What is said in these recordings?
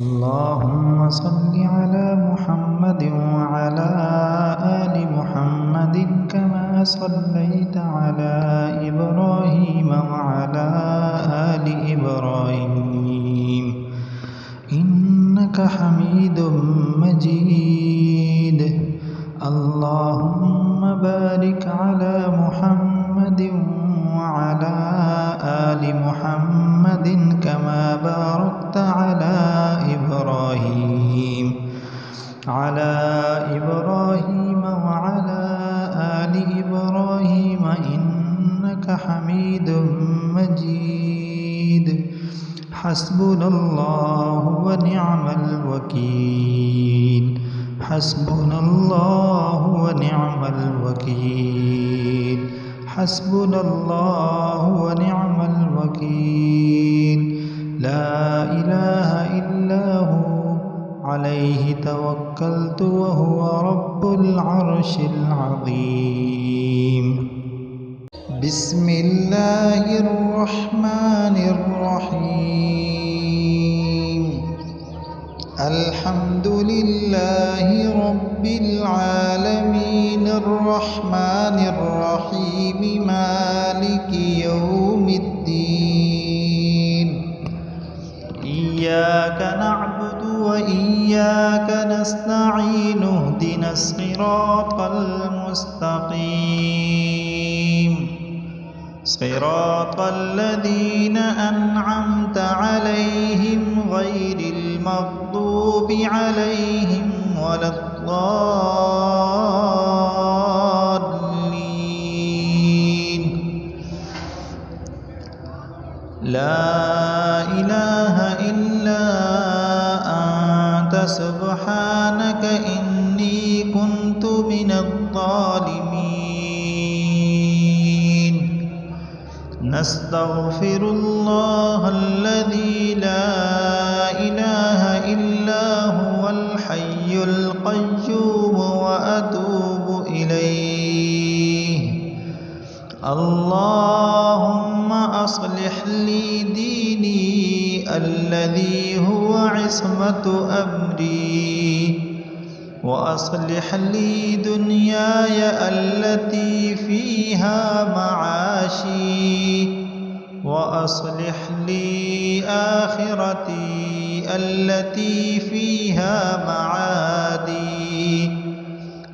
اللهم صل على محمد وعلى آل محمد كما صليت على إبراهيم وعلى آل إبراهيم إنك حميد مجيد. اللهم بارك على محمد وعلى آل محمد كما باركت على إبراهيم وعلى آل إبراهيم إنك حميد مجيد. حسبنا الله ونعم الوكيل. حسبنا الله ونعم الوكيل. حسبنا الله ونعم الوكيل. لا إله إلا هو عليه توكلت وهو رب العرش العظيم. بسم الله الرحمن الرحيم. الحمد لله رب العالمين الرحمن الرحيم مالك يوم الدين. إياك نعبد وإياك نستعين اهدنا الصراط المستقيم صراط الذين أنعمت عليهم غير المغضوب عليهم ولا الضالين. لا إله إلا أنت سبحانك إني كنت من الظالمين. نستغفر الله الذي لا إله إلا هو الحي القيوم وأتوب إليه. اللهم أصلح لي ديني الذي هو عصمة أمري، وأصلح لي دنياي التي فيها معاشي، وأصلح لي آخرتي التي فيها معادي،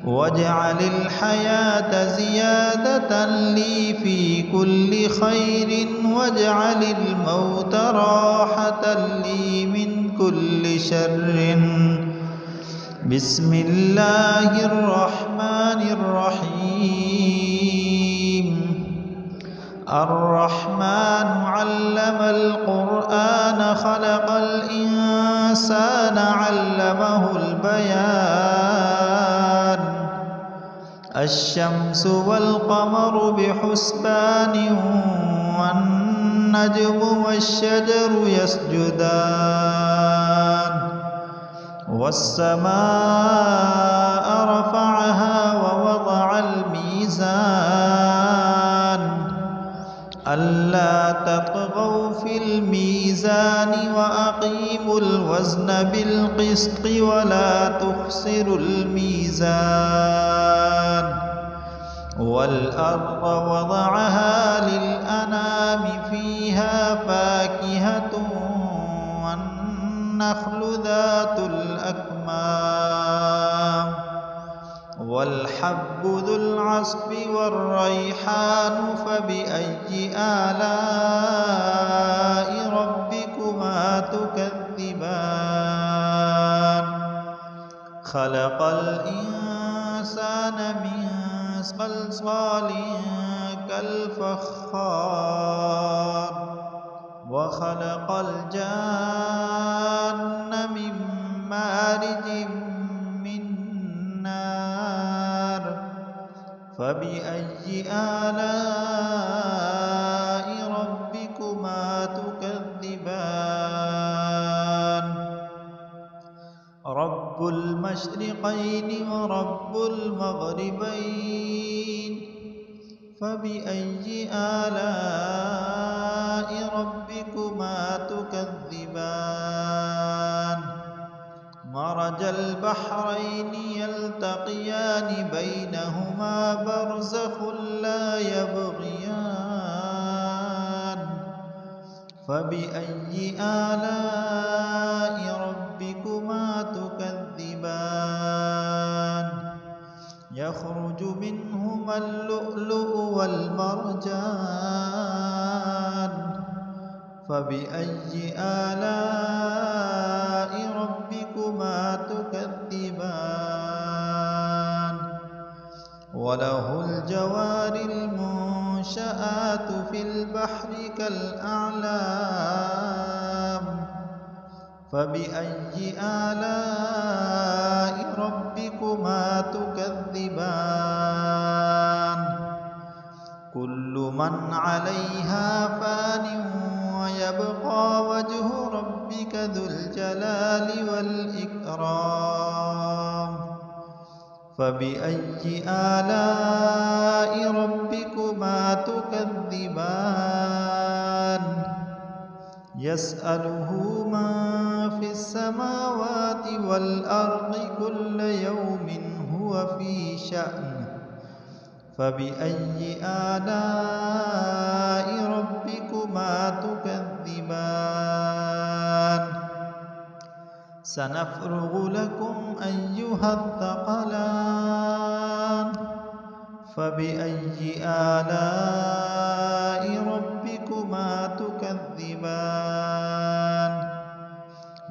واجعل الحياة زيادة لي في كل خير، واجعل الموت راحة لي من كل شر. بسم الله الرحمن الرحيم. الرحمن علم القرآن خلق الإنسان علمه البيان. الشمس والقمر بحسبان والنجم والشجر يسجدان. والسماء رفعها ووضع الميزان ألا تطغوا في الميزان وأقيموا الوزن بالقسط ولا تخسروا الميزان. والأرض وضعها للأنام فيها فاكهة والنخل ذات الأكمام والحب ذو العصف والريحان. فبأي آلاء ربكما تكذبان؟ خلق الإنسان من صلصال كالفخار، وخلق الجان من مارج من نار. فبأي آلاء ربكما تكذبان؟ رب المشرقين ورب المغربين. فبأي آلاء ربكما تكذبان؟ مرج البحرين يلتقيان بينهما برزخ لا يبغيان فبأي آلاء ربكما تكذبان يخرج منهما اللؤلؤ والمرجان فبأي آلاء ربكما تكذبان وله الجوار المنشآت في البحر كالأعلام فبأي آلاء ربكما تكذبان كل من عليها فان ويبقى وجه ربك ذو الجلال والإكرام فبأي آلاء ربكما تكذبان يسأله من في السماوات والأرض كل يوم هو في شأن فبأي آلاء ربكما تكذبان سنفرغ لكم أيها الثقلان فبأي آلاء ربكما تكذبان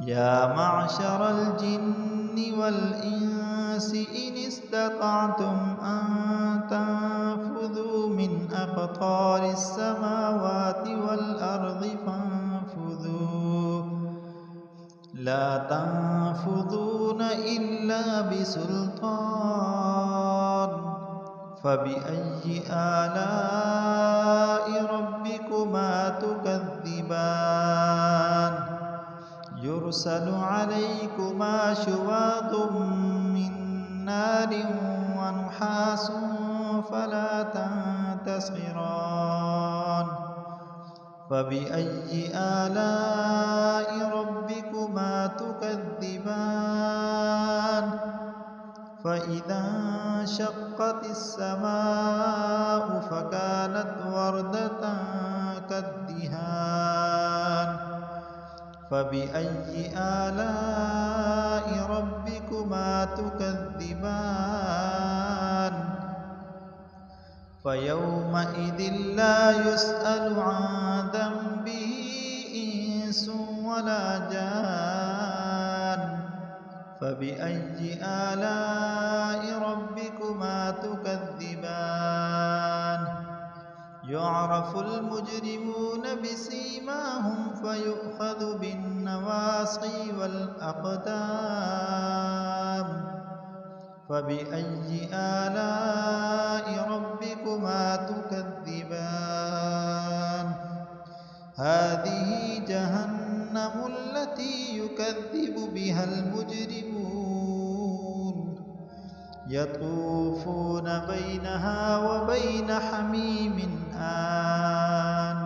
يا معشر الجن والإنس إن استطعتم أن تنفذوا من أقطار السماوات والأرض فانفذوا لا تنفذون إلا بسلطان فبأي آلاء ربكما تكذبان يرسل عليكما شواظ من نار ونحاس فلا تنتصران فبأي آلاء ربكما تكذبان فإذا انشقت السماء فكانت وردة كالدهان فبأي آلاء ربكما تكذبان فيومئذ لا يسأل عن ذنبه إنس ولا جان فبأي آلاء ربكما تكذبان يعرف المجرمون بسيماهم فيؤخذ بالنواصي والأقدام فبأي آلاء ربكما تكذبان هذه جهنم التي يكذب بها المجرمون يطوفون بينها وبين حميم آن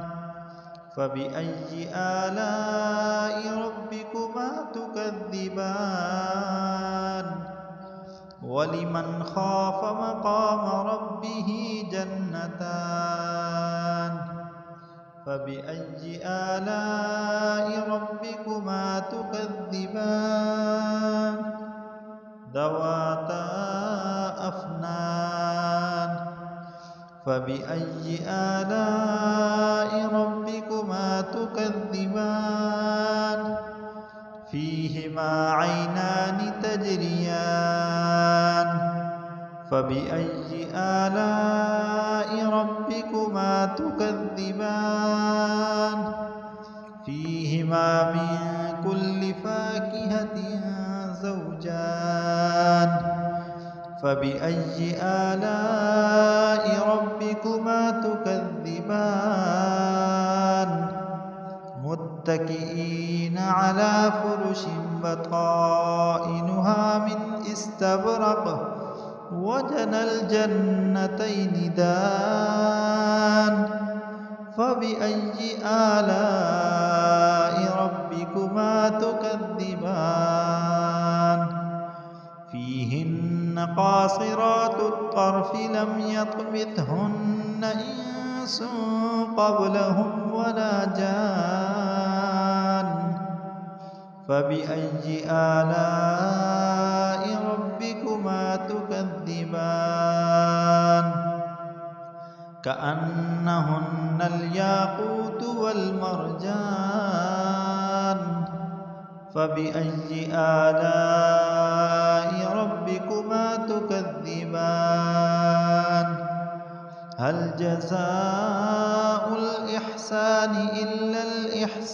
فبأي آلاء ربكما تكذبان ولمن خاف مقام ربه جنتان فبأي آلاء ربكما تكذبان ذواتا أفنان فبأي آلاء ربكما تكذبان فيهما عينان تجريان فبأي آلاء ربكما تكذبان فيهما من كل فاكهة زوجان فبأي آلاء ربكما تكذبان متكئين على فرش بطائنها من استبرق وجنى الجنتين دان فبأي آلاء ربكما تكذبان قاصرات الطرف لم يطمثهن إنس قبلهم ولا جان فبأي آلاء ربكما تكذبان كأنهن الياقوت والمرجان فبأي آلاء ربكما تكذبان هل جزاء الإحسان إلا الإحسان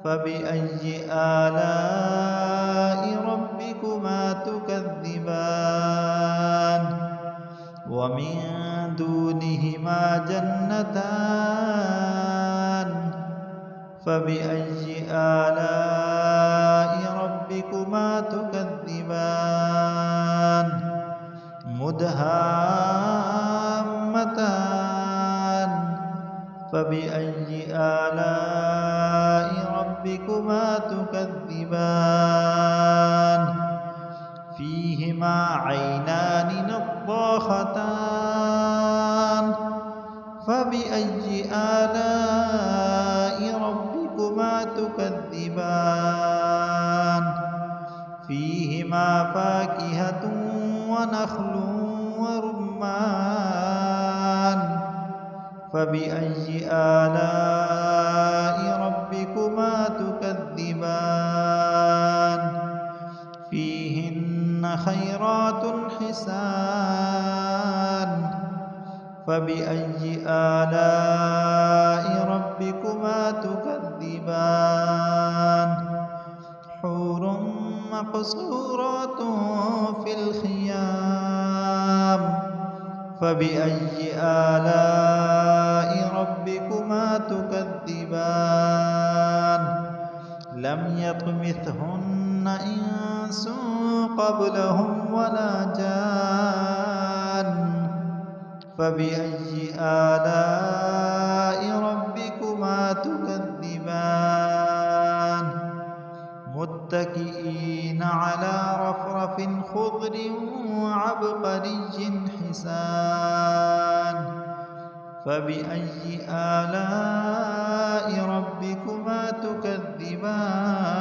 فبأي آلاء ربكما تكذبان ومن دونهما جنتان فبأي آلاء ربكما تكذبان مدهامتان فبأي آلاء ربكما تكذبان فيهما عينان نضاختان فبأي آلاء ربكما تكذبان فيهما فاكهة ونخل ورمان فبأي آلاء ربكما تكذبان فيهن خيرات حسان فبأي آلاء ربكما تكذبان حور مقصورات في الخيام فبأي آلاء ربكما تكذبان لم يطمثهن إنس قبلهم ولا جان فبأي آلاء ربكما تكذبان متكئين على رفرف خضر وعبقري حسان فبأي آلاء ربكما تكذبان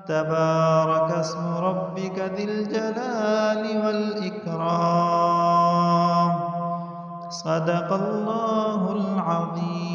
تبارك اسم ربك ذي الجلال والإكرام صدق الله العظيم.